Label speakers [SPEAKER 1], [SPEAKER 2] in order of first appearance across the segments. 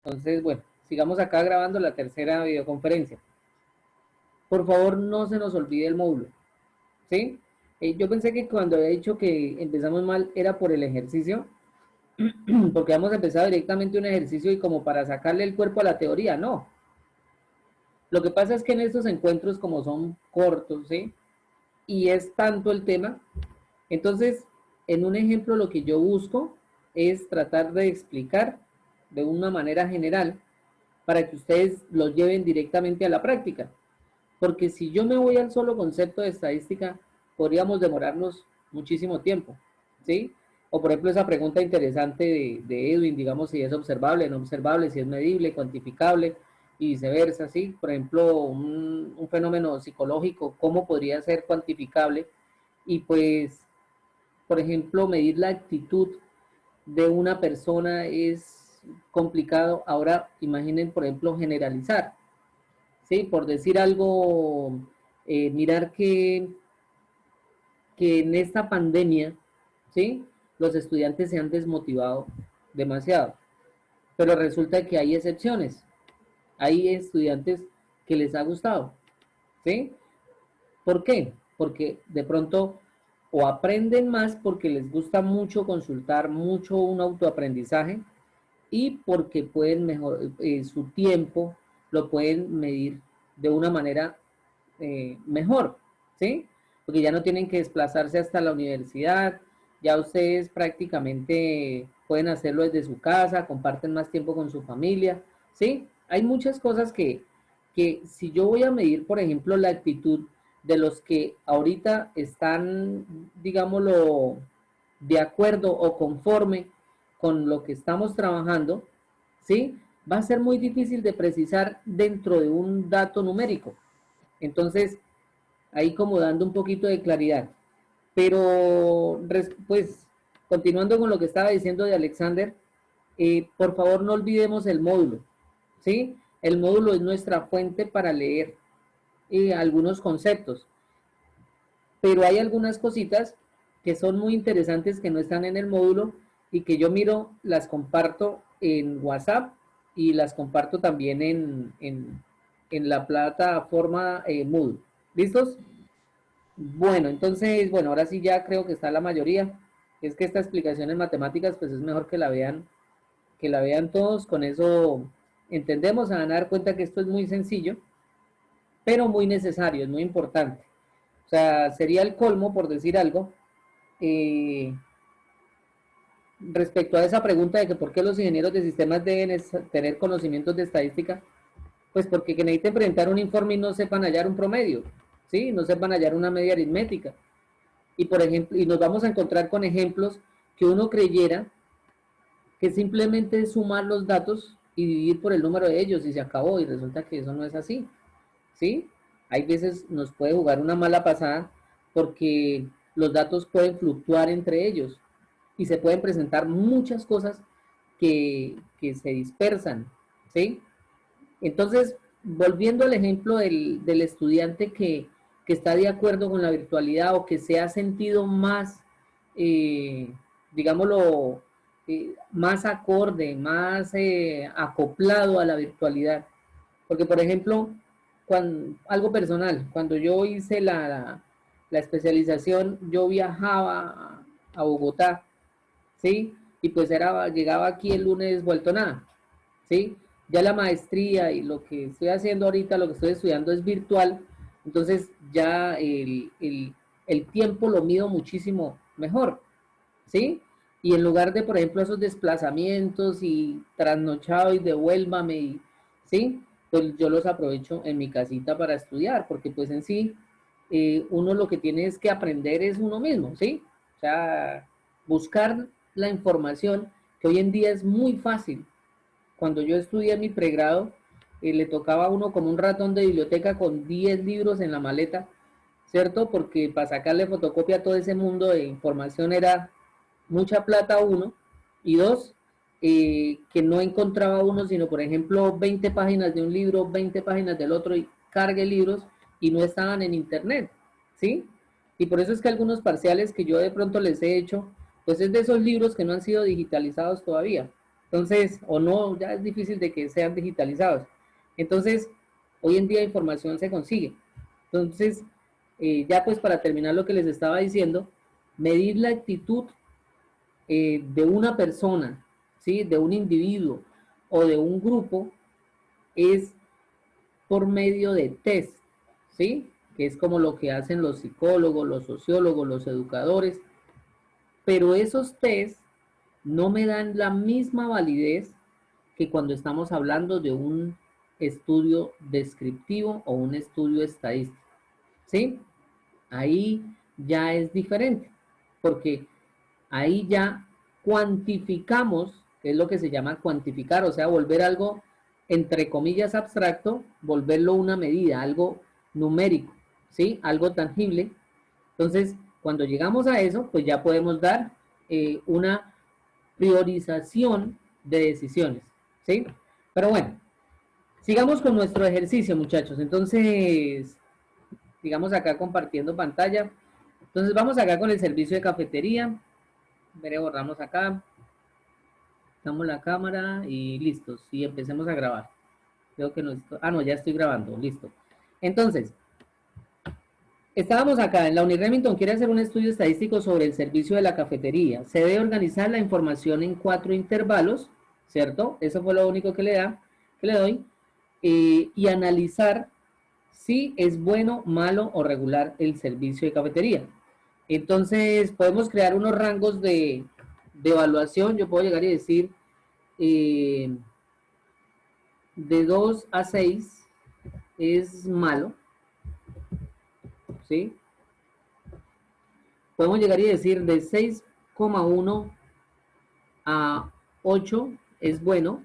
[SPEAKER 1] Entonces, bueno, sigamos acá grabando la tercera videoconferencia. Por favor, no se nos olvide el módulo, ¿sí? Yo pensé que cuando había dicho que empezamos mal era por el ejercicio, porque hemos empezado directamente un ejercicio y como para sacarle el cuerpo a la teoría, no. Lo que pasa es que en estos encuentros, como son cortos, ¿sí? Y es tanto el tema, entonces, en un ejemplo lo que yo busco es tratar de explicar de una manera general para que ustedes lo lleven directamente a la práctica. Porque si yo me voy al solo concepto de estadística, podríamos demorarnos muchísimo tiempo, ¿sí? O por ejemplo esa pregunta interesante de Edwin, digamos si es observable, no observable, si es medible, cuantificable y viceversa, ¿sí? Por ejemplo, un fenómeno psicológico, ¿cómo podría ser cuantificable? Y pues, por ejemplo, medir la actitud de una persona es complicado. Ahora imaginen, por ejemplo, generalizar. ¿Sí? Por decir algo, mirar que en esta pandemia, ¿sí? Los estudiantes se han desmotivado demasiado, pero resulta que hay excepciones, hay estudiantes que les ha gustado, ¿sí? ¿Por qué? Porque de pronto o aprenden más porque les gusta mucho consultar, mucho un autoaprendizaje y porque pueden mejor su tiempo lo pueden medir de una manera mejor, ¿sí? Porque ya no tienen que desplazarse hasta la universidad, ya ustedes prácticamente pueden hacerlo desde su casa, comparten más tiempo con su familia, ¿sí? Hay muchas cosas que si yo voy a medir, por ejemplo, la actitud de los que ahorita están, digámoslo, de acuerdo o conforme con lo que estamos trabajando, ¿sí? Va a ser muy difícil de precisar dentro de un dato numérico. Entonces, ahí como dando un poquito de claridad. Pero, pues, continuando con lo que estaba diciendo de Alexander, por favor no olvidemos el módulo, ¿sí? El módulo es nuestra fuente para leer algunos conceptos, pero hay algunas cositas que son muy interesantes que no están en el módulo y que yo miro, las comparto en WhatsApp y las comparto también en la plataforma Moodle. ¿Listos? Bueno, entonces, bueno, ahora sí ya creo que está la mayoría. Es que esta explicación en matemáticas, pues es mejor que la vean todos. Con eso entendemos, se van a dar cuenta que esto es muy sencillo, pero muy necesario, es muy importante. O sea, sería el colmo, por decir algo, eh, respecto a esa pregunta de que por qué los ingenieros de sistemas deben tener conocimientos de estadística, pues porque que necesiten presentar un informe y no sepan hallar un promedio, ¿sí? No sepan hallar una media aritmética. Y por ejemplo, y nos vamos a encontrar con ejemplos que uno creyera que simplemente es sumar los datos y dividir por el número de ellos y se acabó, y resulta que eso no es así, ¿sí? Hay veces nos puede jugar una mala pasada porque los datos pueden fluctuar entre ellos y se pueden presentar muchas cosas que se dispersan, ¿sí? Entonces, volviendo al ejemplo del estudiante que está de acuerdo con la virtualidad o que se ha sentido más, eh, digámoslo, más acorde, más acoplado a la virtualidad. Porque, por ejemplo, algo personal, cuando yo hice la especialización, yo viajaba a Bogotá, ¿sí? Y pues llegaba aquí el lunes vuelto nada, ¿sí? Ya la maestría y lo que estoy haciendo ahorita, lo que estoy estudiando es virtual, entonces ya el tiempo lo mido muchísimo mejor, ¿sí? Y en lugar de, por ejemplo, esos desplazamientos y trasnochado y devuélvame, ¿sí? Pues yo los aprovecho en mi casita para estudiar, porque pues en sí uno lo que tiene es que aprender es uno mismo, ¿sí? O sea, buscar la información que hoy en día es muy fácil. Cuando yo estudié mi pregrado, le tocaba a uno como un ratón de biblioteca con 10 libros en la maleta, ¿cierto? Porque para sacarle fotocopia a todo ese mundo de información era mucha plata uno, y dos, que no encontraba uno, sino por ejemplo 20 páginas de un libro, 20 páginas del otro, y cargue libros y no estaban en internet, ¿sí? Y por eso es que algunos parciales que yo de pronto les he hecho, pues es de esos libros que no han sido digitalizados todavía. Entonces, o no, ya es difícil de que sean digitalizados. Entonces, hoy en día información se consigue. Entonces, ya pues para terminar lo que les estaba diciendo, medir la actitud de una persona, ¿sí? De un individuo o de un grupo es por medio de test, ¿sí? Que es como lo que hacen los psicólogos, los sociólogos, los educadores, pero esos test no me dan la misma validez que cuando estamos hablando de un estudio descriptivo o un estudio estadístico, ¿sí? Ahí ya es diferente, porque ahí ya cuantificamos, que es lo que se llama cuantificar, o sea, volver algo, entre comillas, abstracto, volverlo una medida, algo numérico, ¿sí? Algo tangible. Entonces, cuando llegamos a eso, pues ya podemos dar una priorización de decisiones, ¿sí? Pero bueno, sigamos con nuestro ejercicio, muchachos. Entonces, digamos acá compartiendo pantalla. Entonces, vamos acá con el servicio de cafetería. Veré, borramos acá. Damos la cámara y listos. Y empecemos a grabar. Creo que no estoy... Ah, no, ya estoy grabando. Listo. Entonces, estábamos acá en la Uniremington, quiere hacer un estudio estadístico sobre el servicio de la cafetería. Se debe organizar la información en 4 intervalos, ¿cierto? Eso fue lo único que le doy. Y analizar si es bueno, malo o regular el servicio de cafetería. Entonces, podemos crear unos rangos de evaluación. Yo puedo llegar y decir eh, de 2 a 6 es malo, ¿sí? Podemos llegar y decir de 6,1 a 8 es bueno,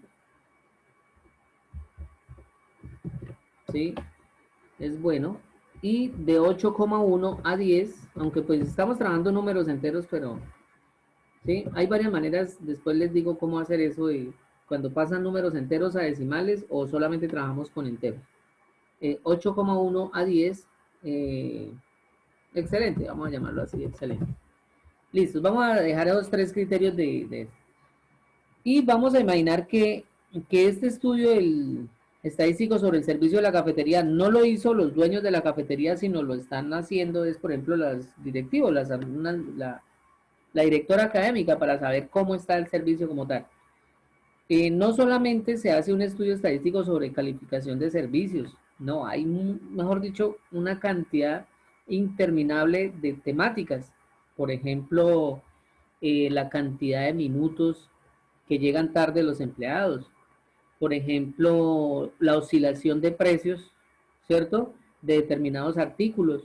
[SPEAKER 1] ¿sí? Es bueno. Y de 8,1 a 10, aunque pues estamos trabajando números enteros, pero ¿sí? Hay varias maneras, después les digo cómo hacer eso de cuando pasan números enteros a decimales o solamente trabajamos con enteros. 8,1 a 10, excelente, vamos a llamarlo así, excelente. Listo, vamos a dejar esos 3 criterios de y vamos a imaginar que este estudio del estadístico sobre el servicio de la cafetería no lo hizo los dueños de la cafetería, sino lo están haciendo, es por ejemplo, los directivos, la directora académica para saber cómo está el servicio como tal. No solamente se hace un estudio estadístico sobre calificación de servicios, no, hay, mejor dicho, una cantidad interminable de temáticas. Por ejemplo, la cantidad de minutos que llegan tarde los empleados. Por ejemplo, la oscilación de precios, ¿cierto? De determinados artículos.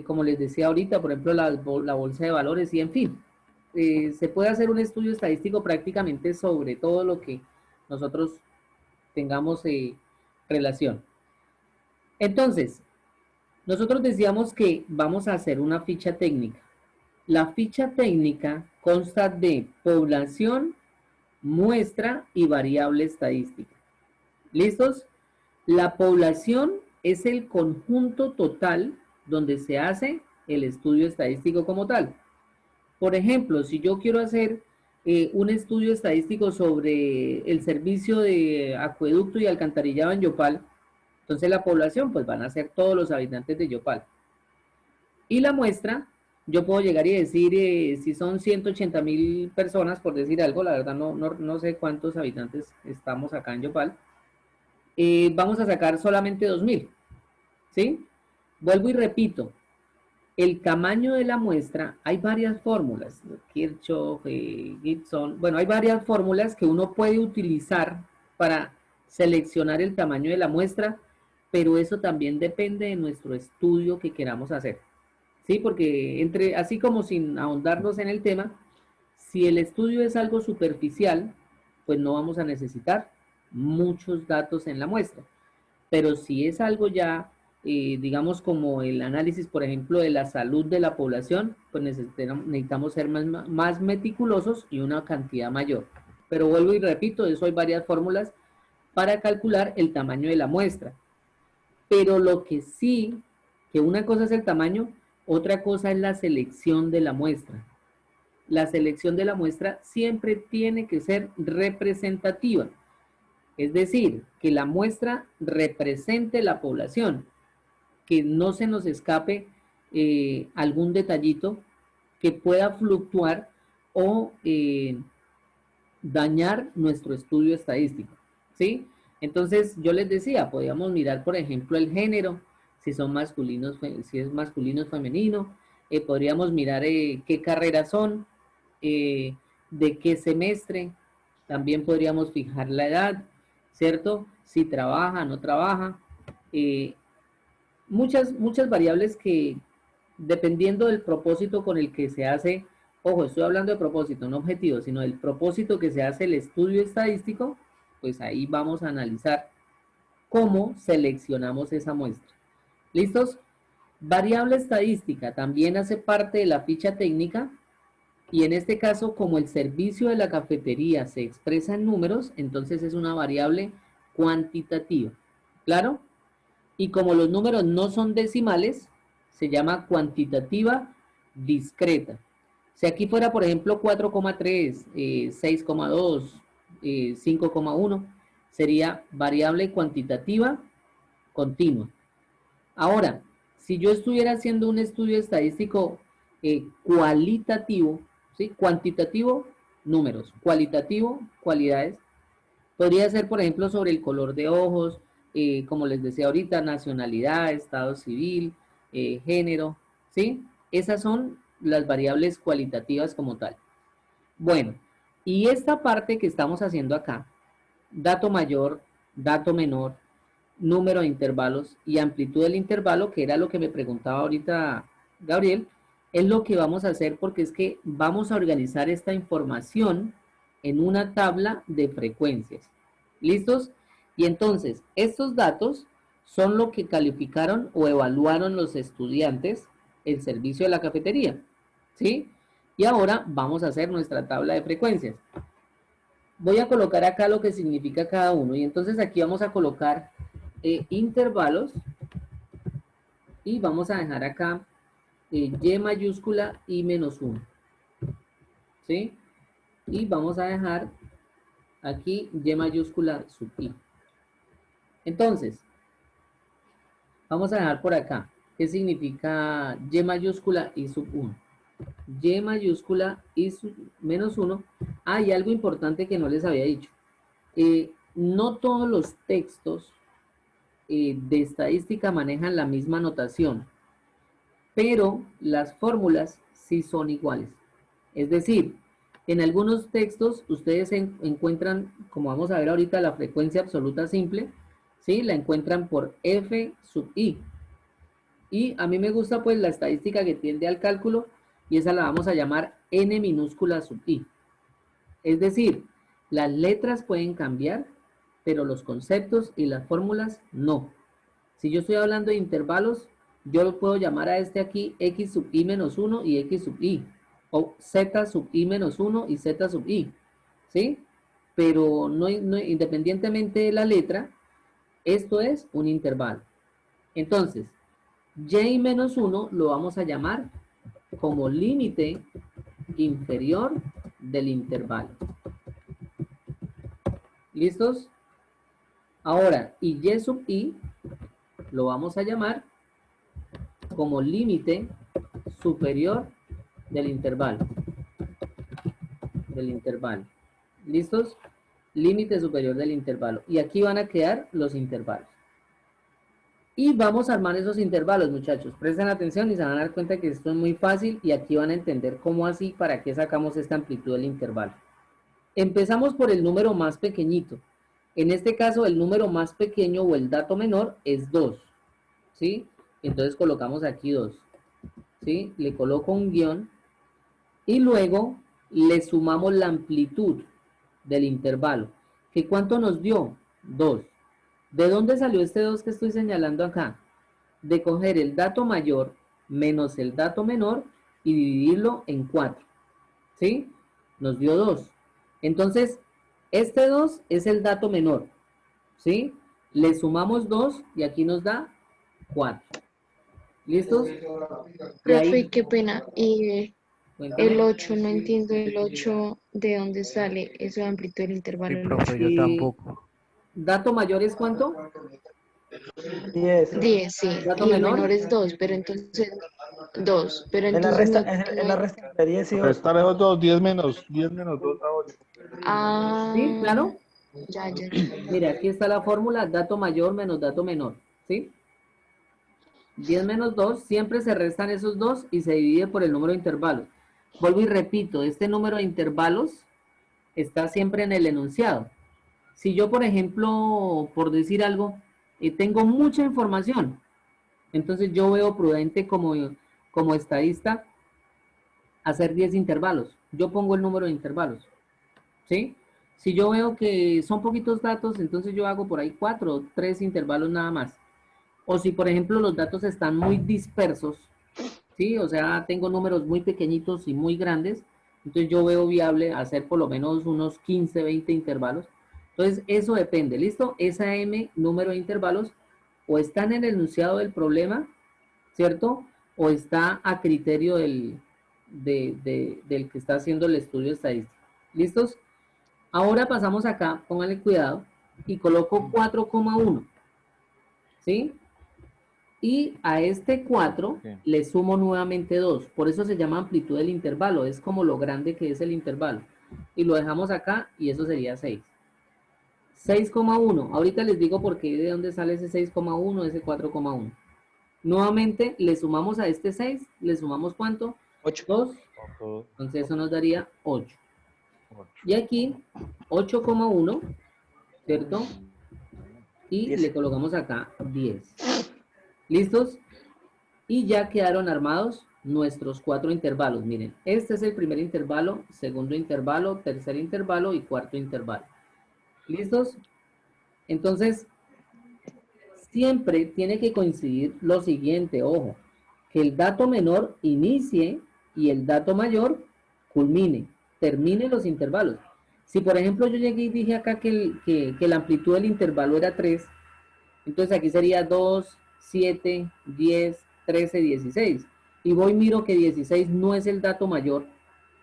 [SPEAKER 1] Como les decía ahorita, por ejemplo, la bolsa de valores y en fin. Se puede hacer un estudio estadístico prácticamente sobre todo lo que nosotros tengamos relación. Entonces, nosotros decíamos que vamos a hacer una ficha técnica. La ficha técnica consta de población, muestra y variable estadística. ¿Listos? La población es el conjunto total donde se hace el estudio estadístico como tal. Por ejemplo, si yo quiero hacer un estudio estadístico sobre el servicio de acueducto y alcantarillado en Yopal, entonces la población pues van a ser todos los habitantes de Yopal. Y la muestra, yo puedo llegar y decir si son 180.000 personas, por decir algo, la verdad no sé cuántos habitantes estamos acá en Yopal, vamos a sacar solamente 2.000, ¿sí? Vuelvo y repito, el tamaño de la muestra, hay varias fórmulas, Kirchhoff, Gibson, bueno, hay varias fórmulas que uno puede utilizar para seleccionar el tamaño de la muestra, pero eso también depende de nuestro estudio que queramos hacer. Sí, porque así como sin ahondarnos en el tema, si el estudio es algo superficial, pues no vamos a necesitar muchos datos en la muestra. Pero si es algo ya, digamos, como el análisis, por ejemplo, de la salud de la población, pues necesitamos ser más meticulosos y una cantidad mayor. Pero vuelvo y repito, de eso hay varias fórmulas para calcular el tamaño de la muestra. Pero lo que sí, que una cosa es el tamaño, otra cosa es la selección de la muestra. la selección de la muestra siempre tiene que ser representativa. Es decir, que la muestra represente la población, que no se nos escape algún detallito que pueda fluctuar o dañar nuestro estudio estadístico, ¿sí? Entonces, yo les decía, podríamos mirar, por ejemplo, el género, si son masculinos, si es masculino o femenino, podríamos mirar qué carreras son, de qué semestre, también podríamos fijar la edad, ¿cierto? Si trabaja, no trabaja, eh, muchas variables que dependiendo del propósito con el que se hace, ojo, estoy hablando de propósito, no objetivo, sino del propósito que se hace el estudio estadístico, pues ahí vamos a analizar cómo seleccionamos esa muestra. ¿Listos? Variable estadística también hace parte de la ficha técnica y en este caso, como el servicio de la cafetería se expresa en números, entonces es una variable cuantitativa. ¿Claro? Y como los números no son decimales, se llama cuantitativa discreta. Si aquí fuera, por ejemplo, 4,3, 6,2, 5,1, sería variable cuantitativa continua. Ahora, si yo estuviera haciendo un estudio estadístico cualitativo, ¿sí? Cuantitativo, números, cualitativo, cualidades, podría ser, por ejemplo, sobre el color de ojos, como les decía ahorita, nacionalidad, estado civil, género, ¿sí? Esas son las variables cualitativas como tal. Bueno, y esta parte que estamos haciendo acá, dato mayor, dato menor, número de intervalos y amplitud del intervalo, que era lo que me preguntaba ahorita Gabriel, es lo que vamos a hacer porque es que vamos a organizar esta información en una tabla de frecuencias. ¿Listos? Y entonces, estos datos son lo que calificaron o evaluaron los estudiantes el servicio de la cafetería. ¿Sí? Y ahora vamos a hacer nuestra tabla de frecuencias. Voy a colocar acá lo que significa cada uno. Y entonces aquí vamos a colocar intervalos y vamos a dejar acá Y mayúscula y menos 1. ¿Sí? Y vamos a dejar aquí Y mayúscula sub I. Entonces, vamos a dejar por acá. ¿Qué significa Y mayúscula y sub 1? Y mayúscula y sub menos 1. Ah, y algo importante que no les había dicho. No todos los textos de estadística manejan la misma notación, pero las fórmulas sí son iguales. Es decir, en algunos textos ustedes encuentran, como vamos a ver ahorita, la frecuencia absoluta simple, ¿sí? La encuentran por F sub I. Y a mí me gusta pues la estadística que tiende al cálculo y esa la vamos a llamar N minúscula sub I. Es decir, las letras pueden cambiar, pero los conceptos y las fórmulas no. Si yo estoy hablando de intervalos, yo lo puedo llamar a este aquí X sub I menos 1 y X sub I. O Z sub I menos 1 y Z sub I. ¿Sí? Pero independientemente de la letra, esto es un intervalo. Entonces, Y menos 1 lo vamos a llamar como límite inferior del intervalo. ¿Listos? Ahora, y sub I lo vamos a llamar como límite superior del intervalo. ¿Listos? Límite superior del intervalo. Y aquí van a quedar los intervalos. Y vamos a armar esos intervalos, muchachos. Presten atención y se van a dar cuenta que esto es muy fácil y aquí van a entender cómo así, para qué sacamos esta amplitud del intervalo. Empezamos por el número más pequeñito. En este caso, el número más pequeño o el dato menor es 2. ¿Sí? Entonces colocamos aquí 2. ¿Sí? Le coloco un guión y luego le sumamos la amplitud del intervalo. ¿Que cuánto nos dio? 2. ¿De dónde salió este 2 que estoy señalando acá? De coger el dato mayor menos el dato menor y dividirlo en 4. ¿Sí? Nos dio 2. Entonces, este 2 es el dato menor. ¿Sí? Le sumamos 2 y aquí nos da 4. ¿Listos? Y
[SPEAKER 2] Profe,
[SPEAKER 1] ahí,
[SPEAKER 2] qué pena.
[SPEAKER 1] Cuéntame.
[SPEAKER 2] El 8 no entiendo el 8 de dónde sale. Eso de amplitud del
[SPEAKER 3] Sí,
[SPEAKER 2] intervalo el 8.
[SPEAKER 3] profe, yo tampoco.
[SPEAKER 1] ¿Dato mayor es cuánto?
[SPEAKER 4] 10.
[SPEAKER 2] 10, sí.
[SPEAKER 1] ¿Dato
[SPEAKER 2] Y el
[SPEAKER 1] menor?
[SPEAKER 2] menor es 2, pero entonces 2, pero
[SPEAKER 4] Es la
[SPEAKER 2] entonces
[SPEAKER 4] resta,
[SPEAKER 2] no,
[SPEAKER 4] es
[SPEAKER 2] no.
[SPEAKER 4] la resta de 10 y 8.
[SPEAKER 5] Resta lejos 2, 10 menos 2 da 8.
[SPEAKER 1] ¿Sí?
[SPEAKER 2] Ah,
[SPEAKER 1] ¿Claro?
[SPEAKER 2] ya, ya.
[SPEAKER 1] Mira, aquí está la fórmula, dato mayor menos dato menor. ¿Sí? 10 menos 2, siempre se restan esos dos y se divide por el número de intervalos. Vuelvo y repito, este número de intervalos está siempre en el enunciado. Si yo, por ejemplo, por decir algo, tengo mucha información, entonces yo veo prudente como estadista hacer 10 intervalos. Yo pongo el número de intervalos, ¿sí? Si yo veo que son poquitos datos, entonces yo hago por ahí 4 o 3 intervalos nada más. O si, por ejemplo, los datos están muy dispersos, ¿sí? O sea, tengo números muy pequeñitos y muy grandes, entonces yo veo viable hacer por lo menos unos 15, 20 intervalos. Entonces, eso depende, ¿listo? Esa M número de intervalos o está en el enunciado del problema, ¿cierto? O está a criterio del que está haciendo el estudio estadístico. ¿Listos? Ahora pasamos acá, pónganle cuidado, y coloco 4,1, ¿sí? Y a este 4
[SPEAKER 5] Sí.
[SPEAKER 1] le sumo nuevamente 2. Por eso se llama amplitud del intervalo. Es como lo grande que es el intervalo. Y lo dejamos acá y eso sería 6. 6,1. Ahorita les digo por qué, de dónde sale ese 6,1, ese 4,1. Nuevamente le sumamos a este 6. ¿Le sumamos cuánto?
[SPEAKER 4] 8.
[SPEAKER 1] 2.
[SPEAKER 5] Otro,
[SPEAKER 1] Entonces eso nos daría 8.
[SPEAKER 5] 8.
[SPEAKER 1] Y aquí 8,1, ¿cierto? Y
[SPEAKER 4] 10.
[SPEAKER 1] le colocamos acá 10. ¿Listos? Y ya quedaron armados nuestros 4 intervalos. Miren, este es el primer intervalo, segundo intervalo, tercer intervalo y cuarto intervalo. ¿Listos? Entonces, siempre tiene que coincidir lo siguiente, ojo, que el dato menor inicie y el dato mayor culmine, termine los intervalos. Si por ejemplo yo llegué y dije acá que la amplitud del intervalo era 3, entonces aquí sería 2, 7, 10, 13, 16. Y voy y miro que 16 no es el dato mayor.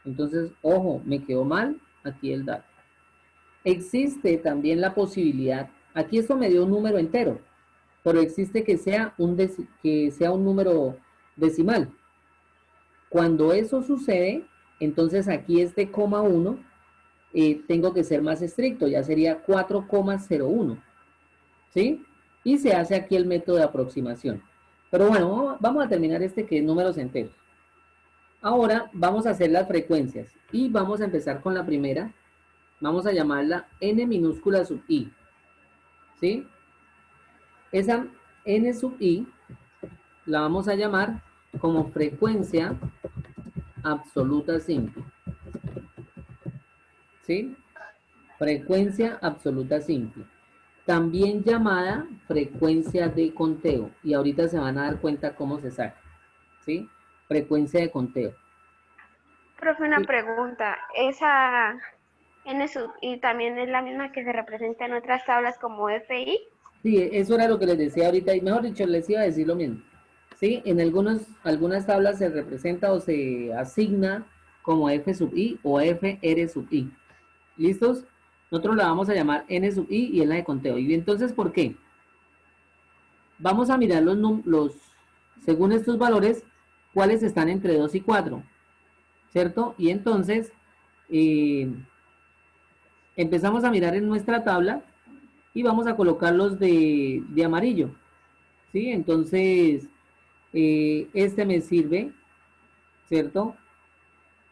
[SPEAKER 1] Entonces, ojo, me quedó mal aquí el dato. Existe también la posibilidad, aquí esto me dio un número entero, pero existe que sea un número decimal. Cuando eso sucede, entonces aquí este coma 1 tengo que ser más estricto, ya sería 4,01. ¿Sí? Y se hace aquí el método de aproximación. Pero bueno, vamos a terminar este que es números enteros. Ahora vamos a hacer las frecuencias y vamos a empezar con la primera. Vamos a llamarla n minúscula sub i. ¿Sí? Esa n sub i la vamos a llamar como frecuencia absoluta simple. ¿Sí? Frecuencia absoluta simple. También llamada frecuencia de conteo. Y ahorita se van a dar cuenta cómo se saca. ¿Sí? Frecuencia de conteo.
[SPEAKER 6] Profe, una pregunta. Esa N sub I también es la misma que se representa en otras tablas como FI.
[SPEAKER 1] Sí, eso era lo que les decía ahorita, y mejor dicho, les iba a decir lo mismo. Sí, en algunas tablas se representa o se asigna como F sub I o F R sub I. ¿Listos? Nosotros la vamos a llamar N sub I y es la de conteo. ¿Y entonces por qué? Vamos a mirar según estos valores, cuáles están entre 2 y 4, ¿cierto? Y entonces, eh, empezamos a mirar en nuestra tabla y vamos a colocarlos de amarillo, ¿sí? Entonces, este me sirve, ¿cierto?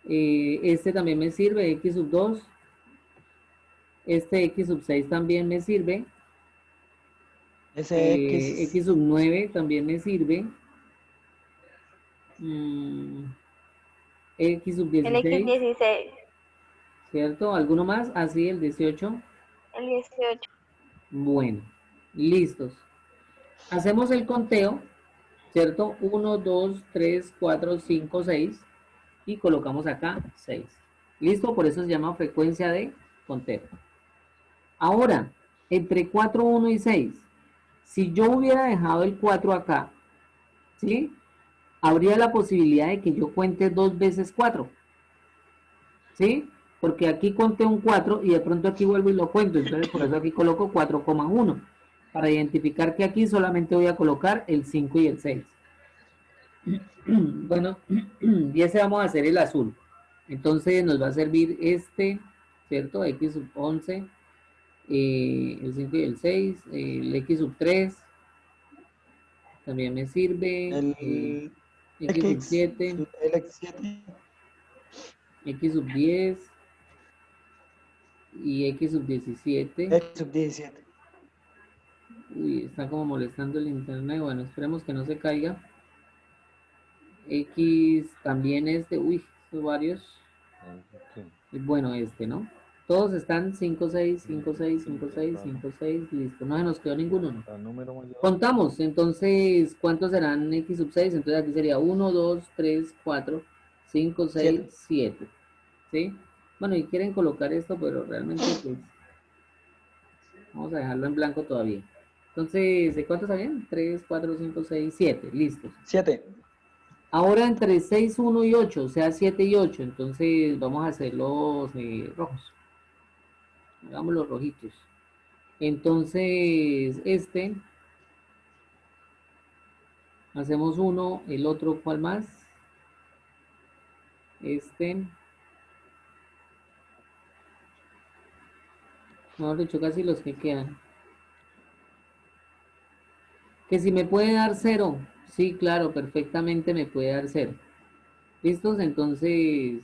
[SPEAKER 1] Este también me sirve, X sub 2. Este X sub 6 también me sirve.
[SPEAKER 4] SX.
[SPEAKER 1] X sub 9 también me sirve. X sub
[SPEAKER 6] El x
[SPEAKER 1] 16,
[SPEAKER 6] 16,
[SPEAKER 1] ¿cierto? ¿Alguno más? Así, el 18.
[SPEAKER 6] el 18.
[SPEAKER 1] Bueno, listos. Hacemos el conteo, ¿cierto? 1, 2, 3, 4, 5, 6. Y colocamos acá 6. ¿Listo? Por eso se llama frecuencia de conteo. Ahora, entre 4, 1 y 6. Si yo hubiera dejado el 4 acá, ¿sí? habría la posibilidad de que yo cuente 2 veces 4, ¿sí? Porque aquí conté un 4 y de pronto aquí vuelvo y lo cuento, entonces por eso aquí coloco 4,1, para identificar que aquí solamente voy a colocar el 5 y el 6. Bueno, y ese vamos a hacer el azul. Entonces nos va a servir este, ¿cierto? X sub 11, el 5 y el 6, el X sub 3, también me sirve,
[SPEAKER 4] El
[SPEAKER 1] X sub 7,
[SPEAKER 4] el X7,
[SPEAKER 1] X sub 10 y X sub 17.
[SPEAKER 4] X sub 17.
[SPEAKER 1] Uy, está como molestando el internet. Bueno, esperemos que no se caiga. X también este, uy, son varios. Bueno, este, ¿no? Todos están 5, 6, 5, 6, 5, 6, 5, 6, listo. No se nos quedó ninguno, ¿no? Contamos, entonces, ¿cuántos serán X sub 6? Entonces aquí sería 1, 2, 3, 4, 5, 6, 7. ¿Sí? Bueno, y quieren colocar esto, pero realmente, pues, vamos a dejarlo en blanco todavía. Entonces, ¿de cuántos habían? 3, 4, 5, 6, 7. Listos.
[SPEAKER 4] 7.
[SPEAKER 1] Ahora entre 6, 1 y 8, o sea 7 y 8, entonces vamos a hacer los rojos. Hagamos los rojitos. Entonces, este, hacemos uno, el otro, ¿cuál más? Este. Mejor dicho, casi los que quedan. Que si me puede dar 0. Sí, claro, perfectamente me puede dar 0. ¿Listos? Entonces...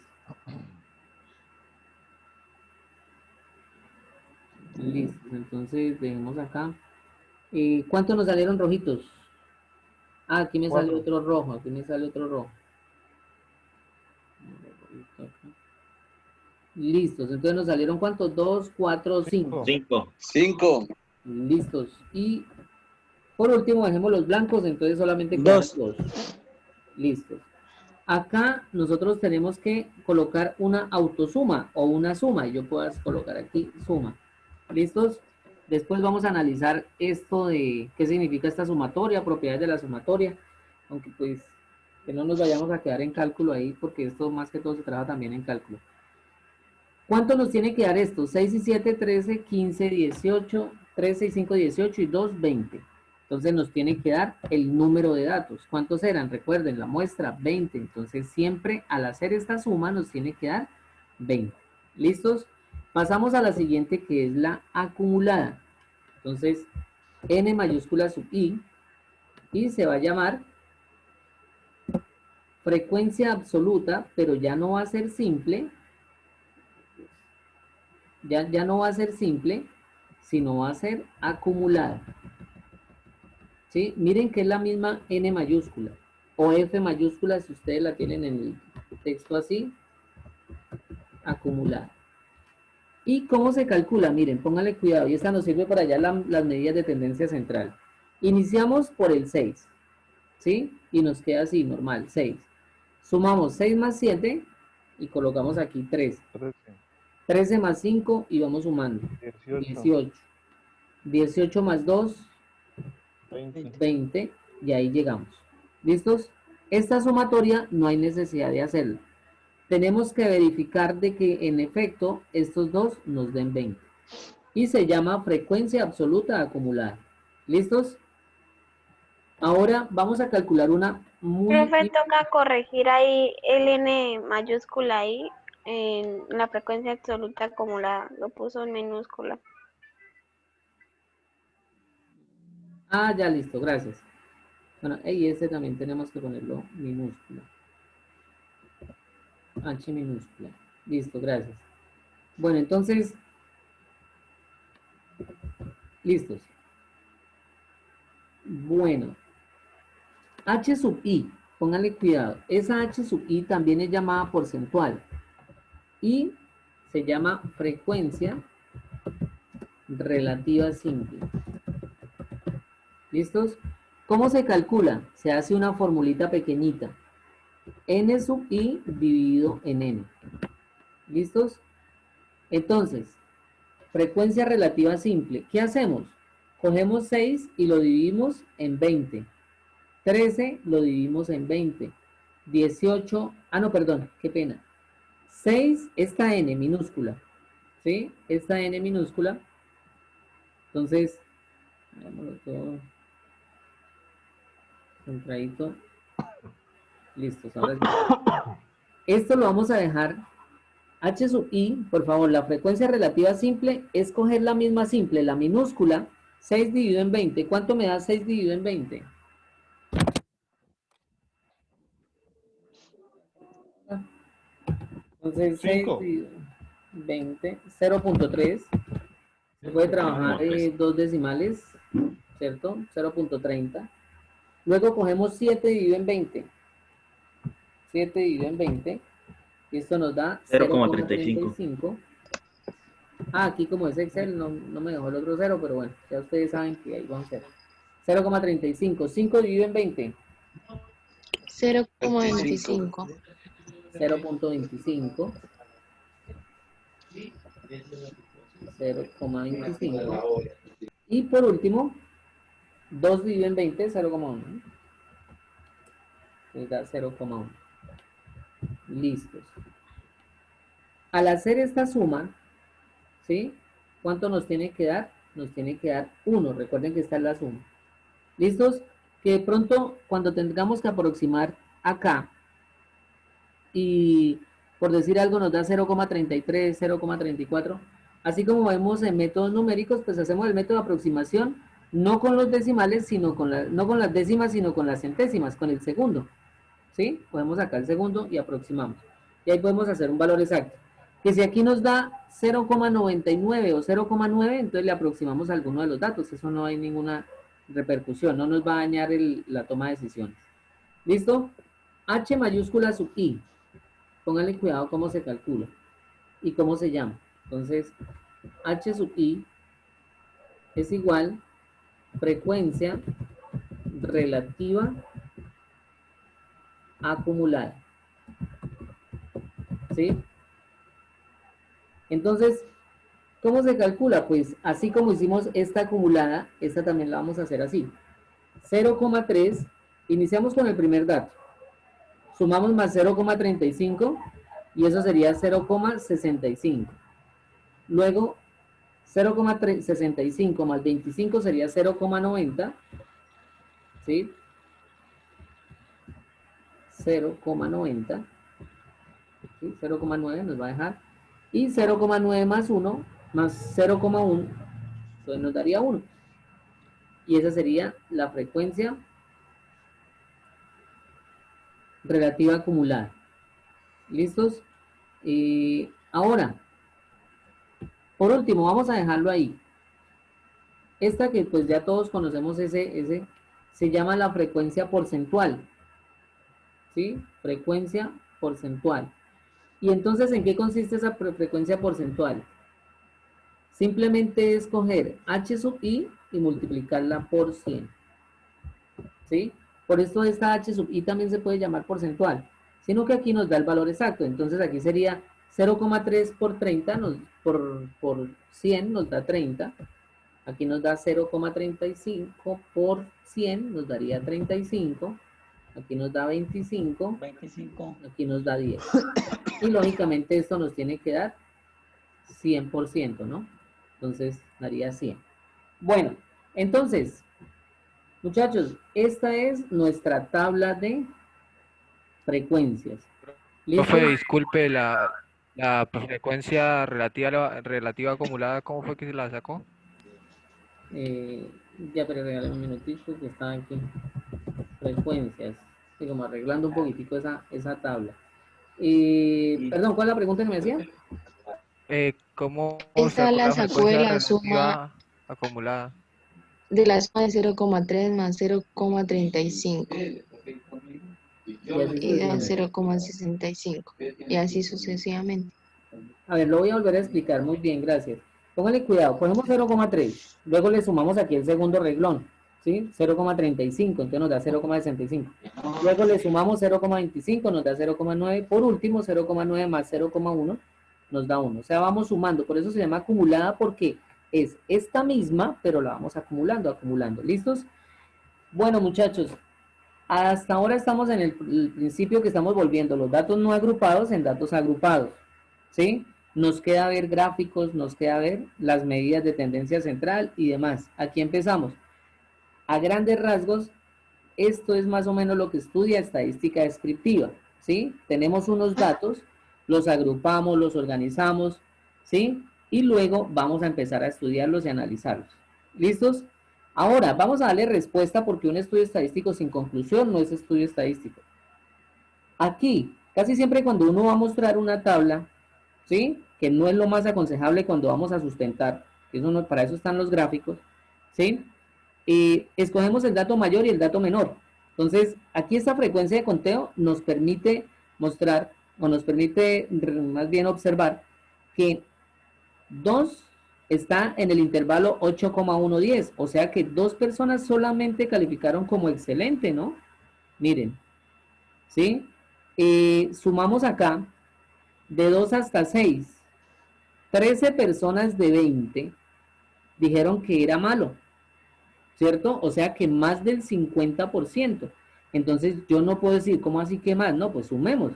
[SPEAKER 1] Listos, entonces dejemos acá. ¿Cuántos nos salieron rojitos? Ah, aquí me sale otro rojo, aquí me sale otro rojo. Listos, entonces nos salieron ¿cuántos? 2, 4, 5.
[SPEAKER 3] 5.
[SPEAKER 1] Listos. Y por último dejemos los blancos, entonces solamente quedan 2. Listos. Acá nosotros tenemos que colocar una autosuma o una suma. Y yo puedo colocar aquí suma. ¿Listos? Después vamos a analizar esto de qué significa esta sumatoria, propiedades de la sumatoria. Aunque pues que no nos vayamos a quedar en cálculo ahí porque esto más que todo se trabaja también en cálculo. ¿Cuánto nos tiene que dar esto? 6 y 7, 13, 15, 18, 13 y 5, 18 y 2, 20. Entonces nos tiene que dar el número de datos. ¿Cuántos eran? Recuerden, la muestra 20. Entonces siempre al hacer esta suma nos tiene que dar 20. ¿Listos? Pasamos a la siguiente que es la acumulada. Entonces, n mayúscula sub i, y se va a llamar frecuencia absoluta, pero ya no va a ser simple. Ya no va a ser simple, sino va a ser acumulada. ¿Sí? Miren que es la misma n mayúscula o f mayúscula si ustedes la tienen en el texto así, acumulada. ¿Y cómo se calcula? Miren, pónganle cuidado, y esta nos sirve para allá las medidas de tendencia central. Iniciamos por el 6, ¿sí? Y nos queda así, normal, 6. Sumamos 6 más 7 y colocamos aquí 3. 13 más 5 y vamos sumando. 18. 18 más 2, 20. Y ahí llegamos. ¿Listos? Esta sumatoria no hay necesidad de hacerla. Tenemos que verificar de que en efecto estos dos nos den 20. Y se llama frecuencia absoluta acumulada. ¿Listos? Ahora vamos a calcular una muy...
[SPEAKER 6] Profe, toca corregir ahí el n mayúscula ahí en la frecuencia absoluta acumulada. Lo puso en minúscula.
[SPEAKER 1] Ah, ya listo, gracias. Bueno, y este también tenemos que ponerlo minúscula. H minúscula. Listo, gracias. Bueno, entonces, listos. Bueno, H sub i, pónganle cuidado. Esa H sub i también es llamada porcentual y se llama frecuencia relativa simple. ¿Listos? ¿Cómo se calcula? Se hace una formulita pequeñita. N sub i dividido en n. ¿Listos? Entonces, frecuencia relativa simple. ¿Qué hacemos? Cogemos 6 y lo dividimos en 20. 13 lo dividimos en 20. 18, no, perdón, qué pena. 6, esta n minúscula, ¿sí? Esta n minúscula. Entonces, hagámoslo todo centradito. Listo, ahora sí. Esto lo vamos a dejar h sub i, por favor, la frecuencia relativa simple es coger la misma simple, la minúscula, 6 dividido en 20. ¿Cuánto me da 6 dividido en 20? Entonces, 6
[SPEAKER 5] 5.
[SPEAKER 1] dividido en 20, 0.3. Se puede trabajar dos decimales, ¿cierto? 0.30. Luego cogemos 7 dividido en 20. 7 dividido en 20. Y esto nos da 0,35. Aquí como es Excel no me dejó el otro 0, pero bueno, ya ustedes saben que ahí van 0. 0,35. 5 dividido en 20.
[SPEAKER 2] 0,25.
[SPEAKER 1] 0.25. 0,25. Y por último, 2 dividido en 20, 0,1. Entonces da 0,1. Listos. Al hacer esta suma, ¿sí? ¿Cuánto nos tiene que dar? Nos tiene que dar 1. Recuerden que esta es la suma. ¿Listos? Que de pronto, cuando tengamos que aproximar acá, y por decir algo nos da 0,33, 0,34, así como vemos en métodos numéricos, pues hacemos el método de aproximación, no con los decimales, sino no con las décimas, sino con las centésimas, con el segundo. ¿Sí? Podemos sacar el segundo y aproximamos. Y ahí podemos hacer un valor exacto. Que si aquí nos da 0,99 o 0,9, entonces le aproximamos a alguno de los datos. Eso no hay ninguna repercusión, no nos va a dañar la toma de decisiones. ¿Listo? H mayúscula sub I. Pónganle cuidado cómo se calcula y cómo se llama. Entonces, H sub I es igual frecuencia relativa acumulada. ¿Sí? Entonces, ¿cómo se calcula? Pues así como hicimos esta acumulada, esta también la vamos a hacer así. 0,3, iniciamos con el primer dato. Sumamos más 0,35 y eso sería 0,65. Luego, 0,65 más 25 sería 0,90. ¿Sí? 0,90. ¿Sí? 0,9 nos va a dejar. Y 0,9 más 1 más 0,1, entonces nos daría 1. Y esa sería la frecuencia relativa acumulada. ¿Listos? Ahora, por último, vamos a dejarlo ahí. Esta que pues ya todos conocemos se llama la frecuencia porcentual. ¿Sí? Frecuencia porcentual. Y entonces, ¿en qué consiste esa frecuencia porcentual? Simplemente es coger H sub I y multiplicarla por 100. ¿Sí? Por esto esta H sub I también se puede llamar porcentual, sino que aquí nos da el valor exacto. Entonces aquí sería 0,3 por 30, por 100 nos da 30. Aquí nos da 0,35 por 100, nos daría 35. Aquí nos da 25.
[SPEAKER 4] 25.
[SPEAKER 1] Aquí nos da 10. Y lógicamente esto nos tiene que dar 100%, ¿no? Entonces daría 100. Bueno, entonces, muchachos, esta es nuestra tabla de frecuencias. ¿Listo?
[SPEAKER 3] Profe, disculpe, la frecuencia relativa acumulada, ¿cómo fue que se la sacó?
[SPEAKER 1] Ya, pero regálame un minutito que está aquí. Frecuencias. Y como arreglando un poquitico esa tabla. Perdón, ¿cuál es la pregunta que me hacía?
[SPEAKER 3] ¿Cómo
[SPEAKER 2] Esta la sacó de la
[SPEAKER 3] frecuencia
[SPEAKER 2] suma
[SPEAKER 3] relativa acumulada?
[SPEAKER 2] de la suma de 0,3 más 0,35 y da 0,65 y así sucesivamente.
[SPEAKER 1] A ver, lo voy a volver a explicar. Muy bien, gracias. Póngale cuidado. Ponemos 0,3. Luego le sumamos aquí el segundo reglón. ¿Sí? 0,35. Entonces nos da 0,65. Luego le sumamos 0,25. Nos da 0,9. Por último, 0,9 más 0,1 nos da 1. O sea, vamos sumando. Por eso se llama acumulada, porque es esta misma, pero la vamos acumulando. ¿Listos? Bueno, muchachos. Hasta ahora estamos en el principio que estamos volviendo los datos no agrupados en datos agrupados, ¿sí? Nos queda ver gráficos, nos queda ver las medidas de tendencia central y demás. Aquí empezamos. A grandes rasgos, esto es más o menos lo que estudia estadística descriptiva, ¿sí? Tenemos unos datos, los agrupamos, los organizamos, ¿sí? Y luego vamos a empezar a estudiarlos y analizarlos. ¿Listos? Ahora, vamos a darle respuesta porque un estudio estadístico sin conclusión no es estudio estadístico. Aquí, casi siempre cuando uno va a mostrar una tabla, ¿sí? Que no es lo más aconsejable cuando vamos a sustentar, que eso no, para eso están los gráficos, ¿sí? Escogemos el dato mayor y el dato menor. Entonces, aquí esta frecuencia de conteo nos permite mostrar, o nos permite más bien observar, que 2 está en el intervalo 8,110, o sea que 2 personas solamente calificaron como excelente, ¿no? Miren, ¿sí? Sumamos acá, de 2 hasta 6, 13 personas de 20 dijeron que era malo, ¿cierto? O sea que más del 50%. Entonces yo no puedo decir, ¿cómo así que más? No, pues sumemos.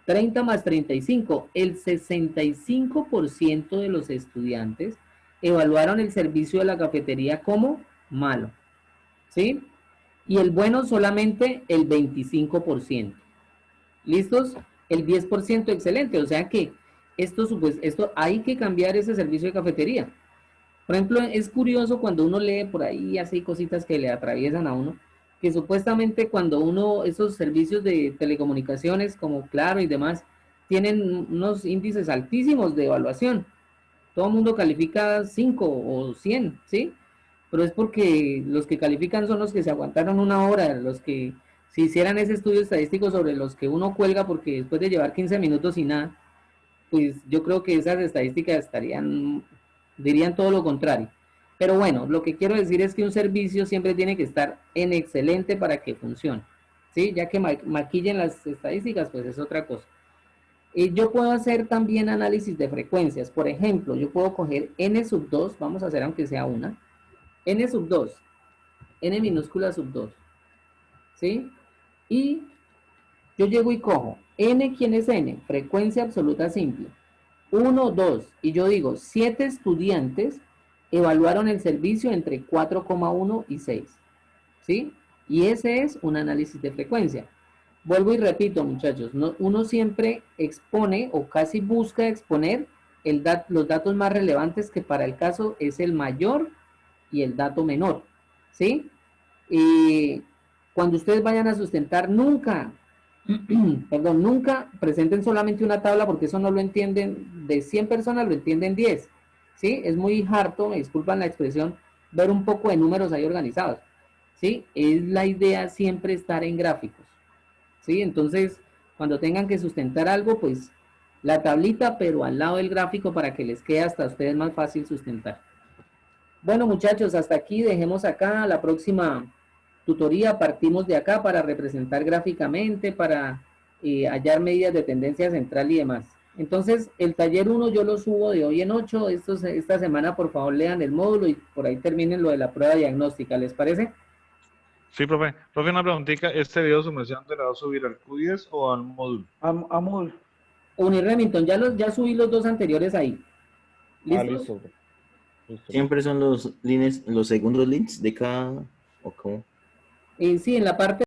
[SPEAKER 1] 30 más 35, el 65% de los estudiantes evaluaron el servicio de la cafetería como malo, ¿sí? Y el bueno solamente el 25%. ¿Listos? El 10% excelente, o sea que esto hay que cambiar ese servicio de cafetería. Por ejemplo, es curioso cuando uno lee por ahí así cositas que le atraviesan a uno, que supuestamente cuando uno, esos servicios de telecomunicaciones como Claro y demás, tienen unos índices altísimos de evaluación. Todo el mundo califica 5 o 100, ¿sí? Pero es porque los que califican son los que se aguantaron una hora, los que si hicieran ese estudio estadístico sobre los que uno cuelga porque después de llevar 15 minutos y nada, pues yo creo que esas estadísticas dirían todo lo contrario. Pero bueno, lo que quiero decir es que un servicio siempre tiene que estar en excelente para que funcione, ¿sí? Ya que maquillen las estadísticas, pues es otra cosa. Yo puedo hacer también análisis de frecuencias. Por ejemplo, yo puedo coger n sub 2, vamos a hacer aunque sea una, n sub 2, n minúscula sub 2, ¿sí? Y yo llego y cojo n, ¿quién es n? Frecuencia absoluta simple. 1, 2, y yo digo, 7 estudiantes evaluaron el servicio entre 4,1 y 6, ¿sí? Y ese es un análisis de frecuencia. Vuelvo y repito, muchachos, uno siempre expone o casi busca exponer los datos más relevantes, que para el caso es el mayor y el dato menor, ¿sí? Cuando ustedes vayan a sustentar, nunca presenten solamente una tabla, porque eso no lo entienden, de 100 personas lo entienden 10, ¿sí? Es muy harto, me disculpan la expresión, ver un poco de números ahí organizados, ¿sí? Es la idea siempre estar en gráficos, ¿sí? Entonces, cuando tengan que sustentar algo, pues la tablita, pero al lado del gráfico para que les quede hasta a ustedes más fácil sustentar. Bueno, muchachos, hasta aquí, dejemos acá la próxima tutoría, partimos de acá para representar gráficamente, para hallar medidas de tendencia central y demás. Entonces, el taller 1 yo lo subo de hoy en 8, esta semana por favor lean el módulo y por ahí terminen lo de la prueba diagnóstica, ¿les parece?
[SPEAKER 5] Sí, profe. Profe, una preguntita. ¿Este video sumersión te la va a subir al Q10 o al módulo?
[SPEAKER 4] A Moodle.
[SPEAKER 1] Uniremington, ya subí los dos anteriores ahí. ¿Listo?
[SPEAKER 5] Listo, profe. Listo.
[SPEAKER 7] Siempre son los segundos links de cada, o cómo.
[SPEAKER 1] Sí, en la parte